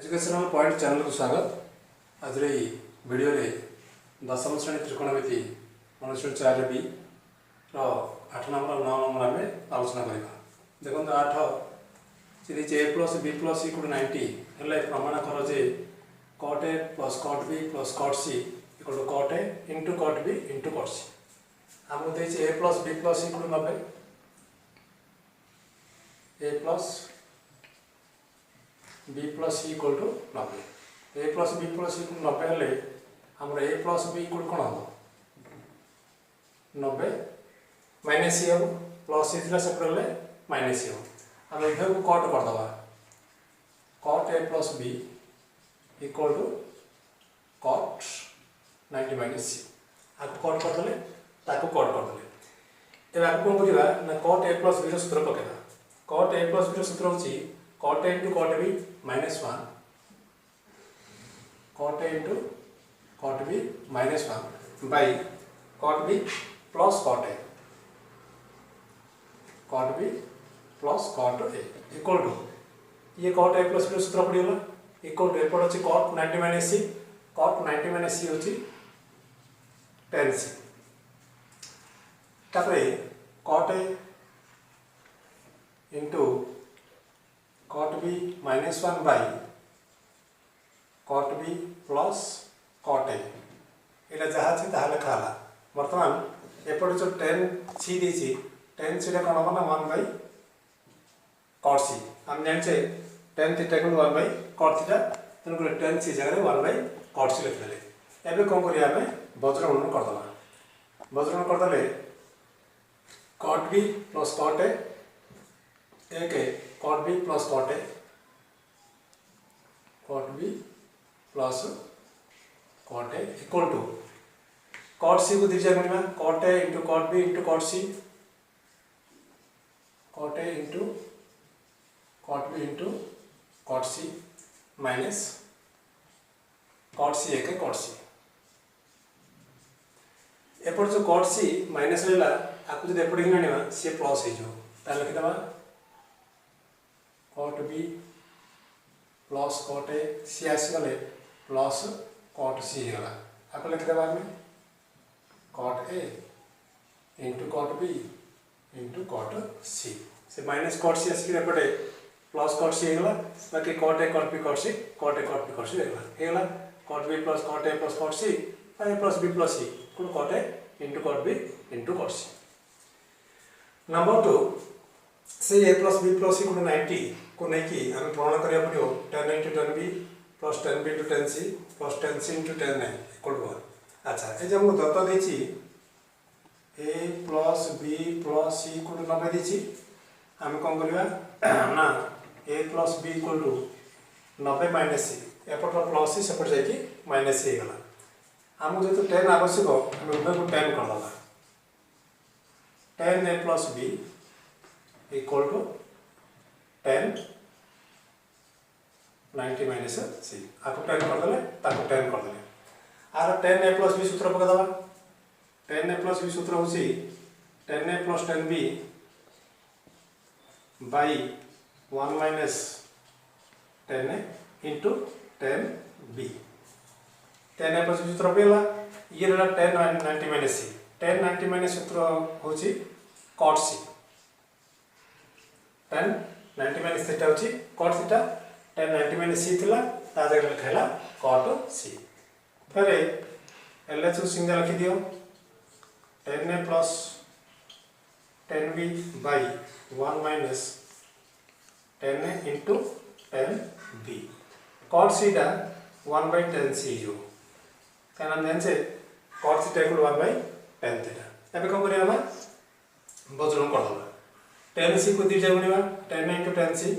Educational point channel को स्वागत। आज वीडियो रे दशम श्रेणी त्रिकोणमिति अनुच्छेद 4 बी रो 8 नंबर और 9 नंबर आम आलोचना करवा। देखो 8 C A plus B plus equal 90 हेल्ले प्रमाण कर जे cot A plus cot B plus cot C equal to cot A into cot B into cot C. आमको देखिए A plus B plus equal 90 A plus B plus C equal to 90 A plus B plus equal 90 हेल्ले आमर A plus B equal कौन हम 90 minus सी हम plus सी थी से minus सी हम आम ये कट करदे cot A plus B equal to cot 90 minus C आपको कट करदे ताको कट करदे। एवं आपको कौन करवा ना कट ए प्लस बी सूत्र पकेगा। कट ए प्लस बी सूत्र हूँ cot A into cot B minus 1 cot A into cot B minus 1 by cot B plus cot A equal to ये कट ए प्लस बी सूत्र पड़गला equal to एपट अच्छे cot 90 minus C cot 90 minus C हूँ 10 C cot A into cot B minus 1 by cot B plus cot A यहाँ जहाँ अच्छे ताहा लिखाला बर्तमान एपटे जो 10 सी देती 10 सी कौन हम ना 1 बाई कट सी आम जाने 10 थीटा को 1 बाई कट थीटा तेणुक 10 सी जगह 1 बाई कट सी लिखिदे। एवं कौन करिया आम वज्रगुणन करदे वज्रगुणन करदे cot B plus cot A एक cot B plus cot A cot B plus cot A equal to cot C को दीजिए गुणा cot A into cot B into cot C cot A into cot B into cot C minus cot C एक cot सी एपट जो cut C minus रहा आपको जो एपट ही आने C plus हो लिखिदे cot B plus cot A C आसीगले plus cot C होगा आपको लिखिदे आम cot A into cot B into cot C से माइनस कट सी आसिक एपटे प्लस कट सी होगा बाकी cot A cot B cot C cot A cot B cot C होगा cot B plus cot A plus cot C A plus B plus C cot A into cot B into cot C. Number 2 से A plus B plus equal 90 को लेकिन आम प्रमाण करा पड़ो 10 into 10 B plus 10 B into 10 C plus 10 C into 10 A equal to 1। अच्छा ये जो हमको दत्त देती A plus B plus C equal to 90 देती आम कौन करवा ना A plus B equal to 90 minus C एपट प्लस सी सेपट जाकि माइनस सी होगा आमको जेहतु 10 आवश्यक आम उभय को 10 करदे 10 A plus B equal to 10 90 minus C आपको 10 करदे ताको 10 करदे आर 10 ए प्लस बी सूत्र पकड़वा 10 ए प्लस बी सूत्र हूँ 10 A plus 10 B by 1 minus 10 A into 10 B 10 A plus B सूत्र पकड़ा ये रहा 10 90 माइनस सी 10 90 माइनस सूत्र हूँ कट सी 10 90 माइनस थीटा हूँ कट थीटा 10 90 माइनस सी थिला ता जगह लिखाला कट सी फिर एल एच सिंगल लिखि दियो 10 A plus 10 B by 1 minus 10 A into 10 B cot theta 1 by 10 C जो क्या नाम जाने cot theta equal 1 by 10 theta. एवं कौन करिया वज्रगुणन करदे 10 सी को दीजिए गुणा 10 इंटू 10 सी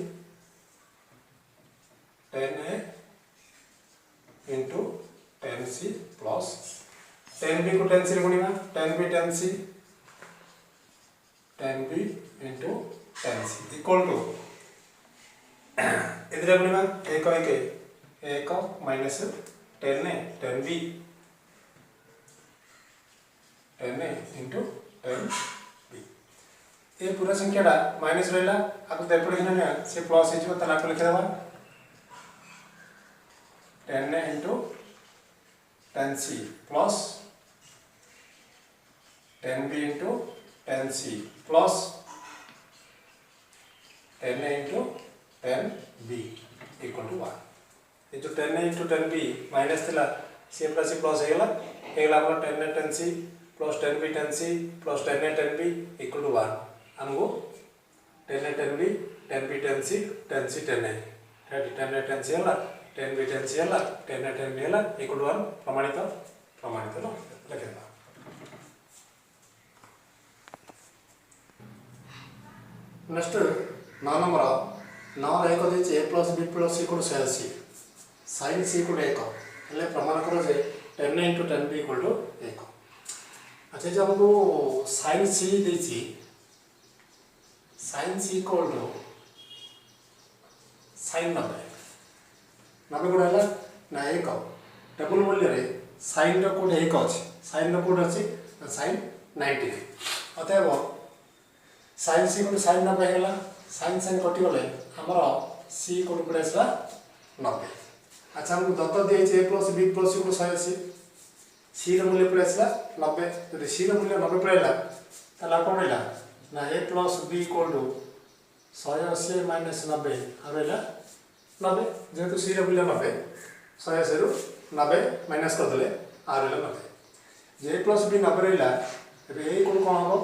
10 ए इंटू 10 सी प्लस 10 बी को 10 सी गुणा 10 B 10 c 10 B into 10 c equal to इधर गुणा एक minus 10 a 10 B 10 A into 10 ये पूरा संख्याटा माइनस रहा आपको एपटे से प्लस हो लिखिदेवा 10 into 10c plus 10b into 10c plus 10 into 10b equal to 1. ये जो 10 into 10b माइनस थिला सी प्लस सी प्लस हेगला हमर 10 ने 10c plus 10b 10c plus 10 ने 10b इक्वल टू 1 हमको 10 ने 10b 10b 10c 10c 10 ने 10 ने 10c होला 10b 10c होला 10 ने 10b होला इक्वल टू 1 प्रमाणित लिखिबा। नेक्स्ट 9 नंबर 9 एक देछि a plus b plus c equal to 180 sin c equal to 1 हेले प्रमाण करो जे 10 into 10b इक्वल टू 1। अच्छा जब हमको sin c देछि sin c equal to sin 90 कोड हला ना 1 डबल मूल्य रे sin रो कोड 1 अछि sin रो कोड अछि sin 90 अतएव sin c equal to sin 90 हेला sin sin कटि गले हमर c इक्वल टू पड़ेसला 90। अच्छा हमको दत्त दिए a plus b plus c को 180 c ର मूल्य पड़ेसला 90 यदि c ର मूल्य 90 पड़ेला ताला कोन हैला ना a plus b equal to 180 minus 90 आबेला 90 जेतु c ର मूल्य 90 180 रु 90 माइनस कर देले आ रहला 90 जे a plus b 90 रहला एबे a इक्वल कोन हो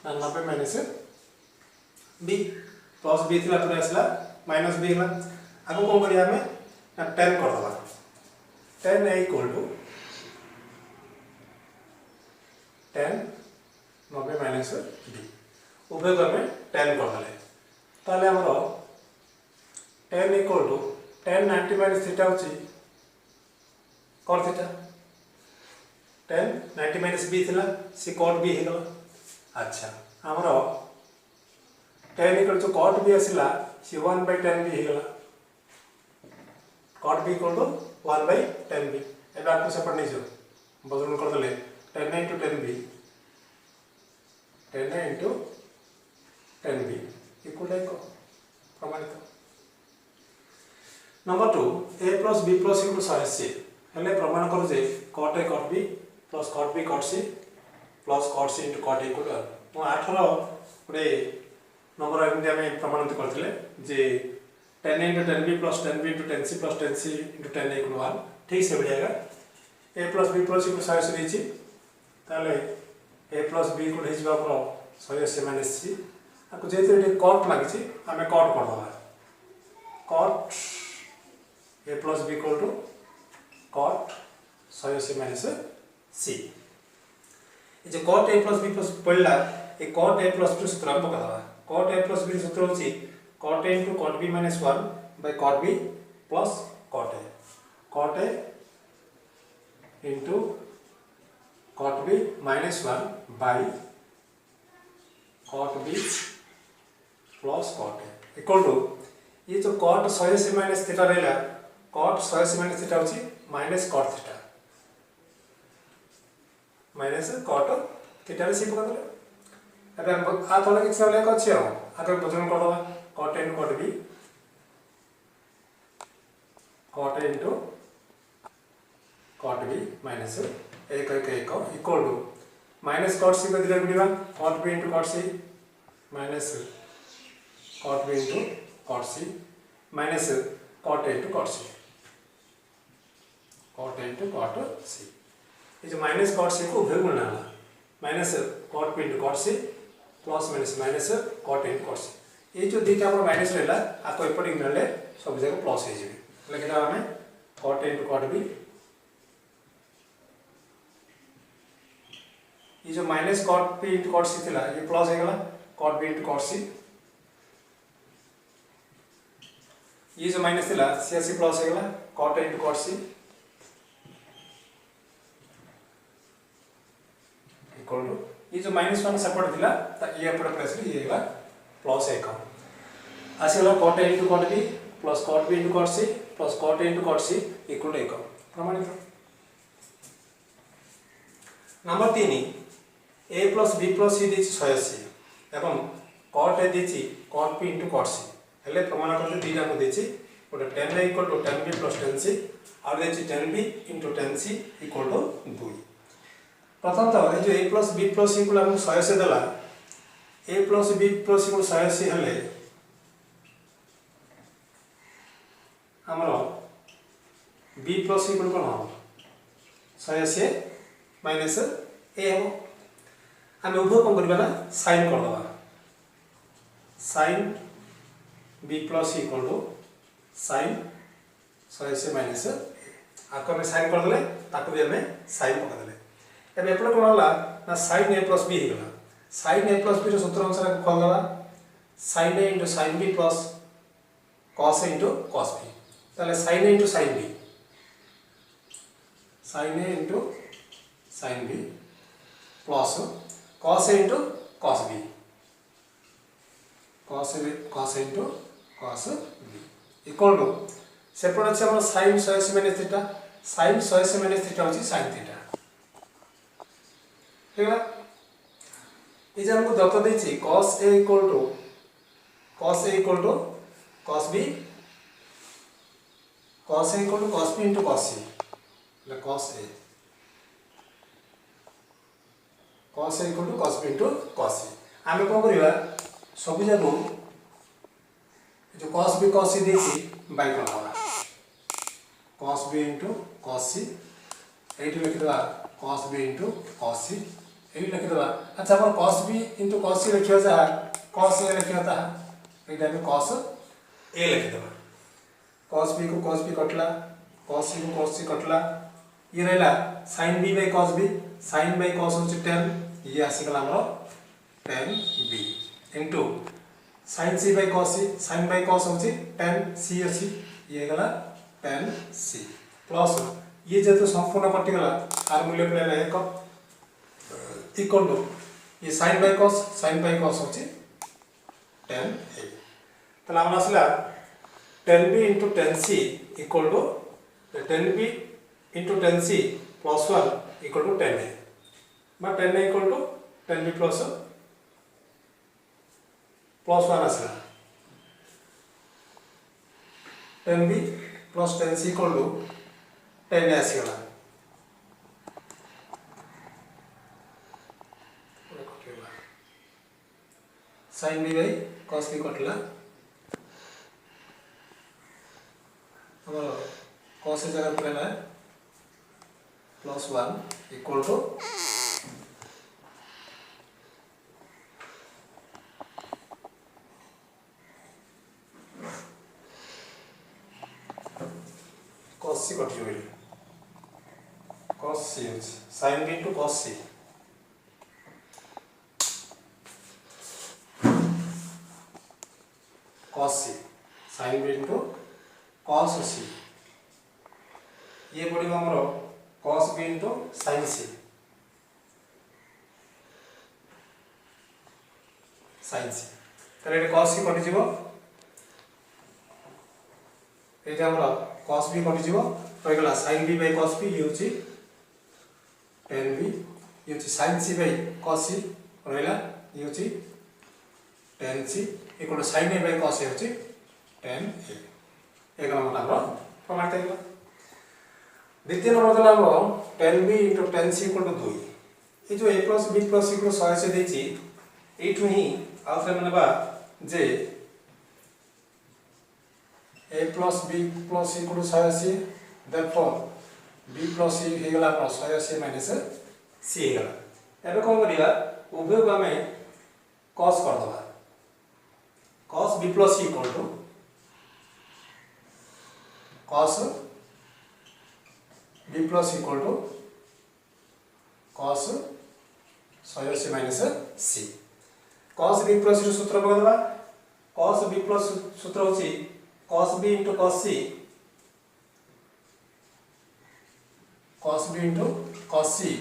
ना 90 माइनस b plus b थिला पड़ेसला माइनस b हला आगो कोन करिया हमें 10 कर दबा 10 a equal to 10 90 minus b उभय को हमें 10 कर दले ताले हमरो 10 इक्वल टू 10 90 माइनस थीटा होची cos थीटा 10 90 माइनस b थिला से cot b हेगला। अच्छा हमरो 10 इक्वल टू cot b आसिला से 1/10 b हेगला cot b equal to 1/10b एबे आपको सेपरेट नहीं जो बदलून कर देले 10 into 10b 10 into 10b equal to प्रमाणित। Number 2 a plus b plus equal to 180 हेले प्रमाण करू जे cot a cot b plus cot b cot c plus cot c into cot a equal to 18 गोटे नंबर एमती आम प्रमाणित करथिले जे 10 into 10b plus 10b into 10c plus 10c into 10 equal to 1 ठीक से बढ़िया a plus b plus equal to 180 देछि ताले a plus b इक्वल हिजबा पर 180 minus c आको जेते रे cot लागिछि हमें cot कर दबा cot a plus b equal to cot 180 minus c ये जो cot a plus b plus पड़ला ए cot a plus b सूत्र हम पका दबा cot a plus b सूत्र होछि cot a into cot b minus 1 by cot b plus cot a into cot b minus 1 by cot b plus cot a equal to ये जो cot 180 minus theta रहला cot 180 minus theta होची minus cot theta minus cot theta रे से पका दले अबे हम आ तले किछ लेक अछि आ आगे बचन कर दबा cot a into cot b cot a into cot b minus 1 equal to minus cot c को धीरे गुणिबा cot b into cot c minus cot b into cot c minus cot a into cot c cot a into cot c ये जो minus cot c को उभय गुणना है minus cot b into cot c plus minus cot a into cot c ये जो दीटा हमर minus रहला आको एपडी नले सब जगह प्लस हे जिवे लेकिन हमें cot a into cot b ये जो minus cot b into cot c थिला ये प्लस हे गला cot b into cot c ये जो माइनस थिला c प्लस हे गला cot a into cot c equal to ये जो -1 सेपरेट थिला त ये एपड प्लस ये हेला प्लस 1 आसीला cot a into cot b plus cot b into cot c plus cot a into cot c equal to 1 प्रमाणित। Number 3 a plus b plus c देछि 180 एवं cot a देछि cot b into cot c हेले प्रमाण करते दीटा को देछि गोटे 10a equal to 10b plus 10c और देखिए 10b into 10c equal to 2। प्रथम तो ये जो a plus b plus c को हम 100 से देला a plus b plus c को 100 से हेले हमरो b प्लस c को कोन 100 से माइनस a हम हम उभय कोन करबा ना साइन कर दबा sine b plus c equal to sine 100 से माइनस आको में साइन कर देले ताको भी हमें साइन पका देले एबे एपड कोन होला ना sin a plus b हिगला sin a plus b रो सूत्र अनुसार खोल दबा sin a into sin b plus cos a into cos b ताले sin a into sin b sin a into sin b plus cos a into cos b cos a into cos b equal to सेपट अच्छे हम sin 100 से minus theta sin 100 से minus theta होची sin theta ठीक है ये जे हमको दत्त देछि cos a equal to cos b cos a equal to cos b into cos c ले cos a equal to cos b into cos c आमे को करिवा सब जाको जो cos b cos c देछि बाय कर होला cos b into cos c एठी लिखि दबा cos b into cos c एठी लिखि दबा अच्छा अपन cos b into cos c लिखियो जा cos a लिखियो ता एटा में cos a लिखि दबा cos b को cos b कटला cos c को cos c कटला ये रहला sin b by cos b sin by cos होची 10 ये आसी गला हमरो 10b into sin c by cos c sin by cos होची 10c अछि ये गला 10c प्लस ये जेतो संपूर्ण कटि गला आर मूल्य पड़ेला 1 इक्वल टू ये sin by cos होची 10a तला हमरा आसला 10b into 10c equal to 10b into 10c plus 1 equal to 10a but 10a equal to 10b plus 1 आसला 10b plus 10c equal to 10a आसीगला sin b by cos b कटला हमर cos a जगह पर है plus 1 equal to cos c cut जोइल cos c sin b into cos c cos c sin b into cos c ये पड़िबो हमरो cos b into sin c तरे cos c कटि जिवो एटा हमरा cos b कटि जिवो होय गेला sin b by cos b होची 10b ये होची sin c by cos c रहला ये होची 10c equal to sin a by cos a होची 10a एक नंबर हमरो प्रमाण तैला द्वितीय नंबर दला हमरो 10b into 10c equal to 2 ये जो a plus b plus c को 100 से देछि एठु ही आउथरे मनबा जे a plus b plus c equal to 100 से therefore b plus c हे गला 100 से minus c हे गला एबे कोन करिया उभय को हमें cos कर दबा cos b plus c equal to cos b plus equal to cos 100 से minus c cos b plus रो सूत्र बदलबा cos b plus सूत्र होची cos b into cos c cos b into cos c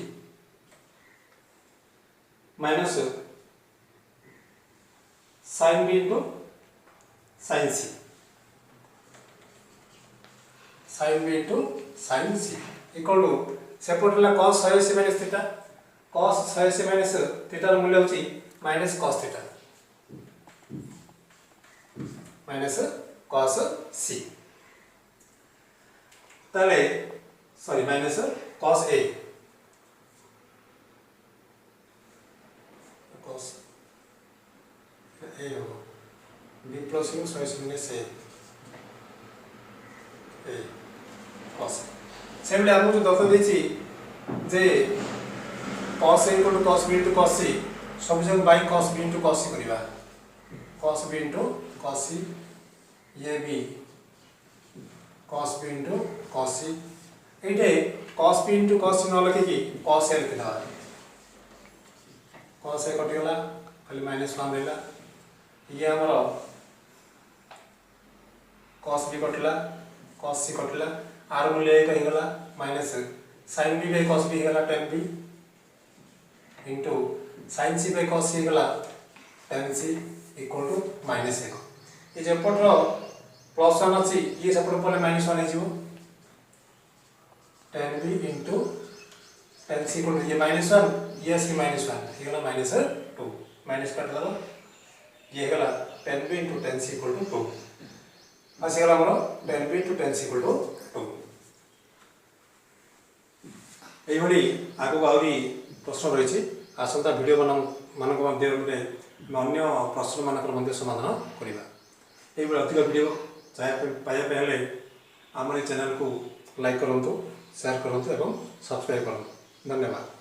minus sin b into sin c sin b into sin c equal to सेपटला cos 100 से minus theta cos 100 से minus theta रो मूल्य होची minus cos थीटा minus cos c ताले sorry minus cos a cos a हो b plus इन 100 से a cos सेमले हमको जो दत्त देछि जे cos a equal to cos b into cos c सब जगह by cos b into cos c करिबा cos b into cos c ये भी cos b into cos c एटे cos b into cos c न लिखि कि cos a लिखि दवा cos a कटि गला खाली -1 देला ये हमर cos b कटला cos c कटला आर मूल्य कहि गला minus sin b by cos b गला tan b into sin c by cos c गला tan c इक्वल टू -1 ये जेपटर +1 अछि ये सेपटर पले -1 हे जिवो tan b into tan c equal to ये -1 ये सी -1 ये गला -2 माइनस काट दलो ये गला tan b into tan c equal to 2 आसी गला हमरो tan b into tan c equal to 2 एई भली आगो आउरी प्रश्न रहिछि आसंता वीडियो मानक मध्य अन्य प्रश्न मानकर मध्य समाधान करिबा एई भली अधिक वीडियो चाहे पाया पहले आम चैनल को लाइक करंतु शेयर करंतु एवं सब्सक्राइब करंतु धन्यवाद।